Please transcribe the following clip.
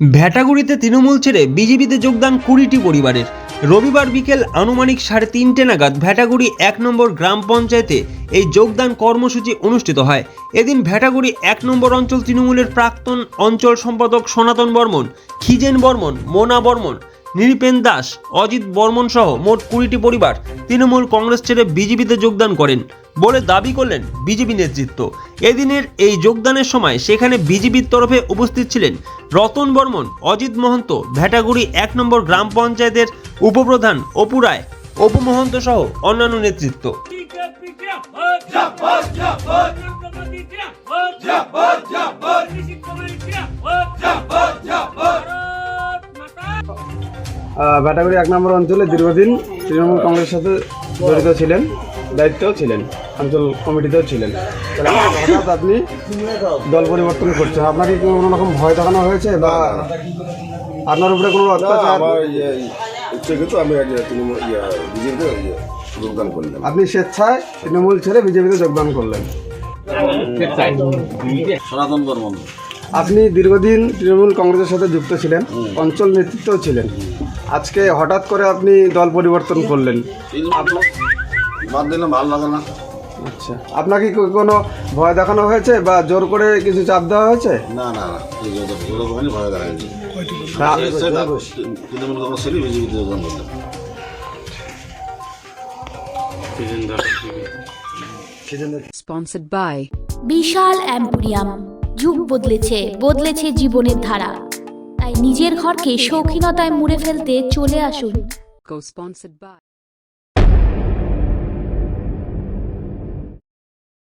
ভ্যাটাগুড়িতে তৃণমূল ছেড়ে বিজেপিতে যোগদান 20টি পরিবারের। রবিবার বিকেল আনুমানিক 3:30 নাগাদ ভ্যাটাগুড়ি 1 নম্বর গ্রাম পঞ্চায়েতে এই যোগদান কর্মসূচি অনুষ্ঠিত হয়। এদিন ভ্যাটাগুড়ি 1 নম্বর অঞ্চল তৃণমূলের প্রাক্তন অঞ্চল সম্পাদক সনাতন বর্মন, খিজেন বর্মন, মোনা বর্মন, নিরীপেন দাস, অজিত বর্মন সহ মোট 20টি পরিবার তৃণমূল কংগ্রেস ছেড়ে বিজেপিতে যোগদান করেন বলে দাবি করলেন বিজেপি নেতৃত্ব। এদিনের এই যোগদানের সময় সেখানে বিজেপির তরফে উপস্থিত ছিলেন রতন বর্মন, অজিত মহন্ত, ভ্যাটাগুড়ি 1 নম্বর গ্রাম পঞ্চায়েতের উপপ্রধান অপু রায়, অপু মহন্ত সহ অন্যান্য নেতৃত্ব। ভ্যাটাগুড়ি 1 নম্বর অঞ্চলে দীর্ঘদিন তৃণমূল কংগ্রেসের সাথে জড়িত ছিলেন, দায়িত্বেও ছিলেন, অঞ্চল কমিটিতেও ছিলেন। হঠাৎ আপনি দল পরিবর্তন করছেন, আপনাকে কি কোনো রকম ভয় দেখানো হয়েছে বা আপনার উপরে কোনো অত্যাচার? আমি বিজেপিতে যোগদান করলাম। আপনি স্বেচ্ছায় তৃণমূল ছেড়ে বিজেপিতে যোগদান করলেন। সনাতন বর্মন। আপনি দীর্ঘদিন তৃণমূল কংগ্রেসের সাথে যুক্ত ছিলেন, অঞ্চল নেতৃত্বও ছিলেন। আজকে হঠাৎ করে আপনি দল পরিবর্তন করলেন, বাদ দিলাম, ভালো লাগে না। আচ্ছা, আপনাকে কি কোনো ভয় দেখানো হয়েছে বা জোর করে কিছু চাপ দেওয়া হয়েছে? না না না, ভয় দেখায়নি। তৃণমূল কংগ্রেস ছেড়ে বিজেপিতে যোগদান করলাম। Sponsored by Bishal Emporium. যুগ বদলেছে জীবনের ধারা। তাই নিজের ঘরকে শৌখিনতায় মুড়ে ফেলতে চলে আসুন। Co-sponsored by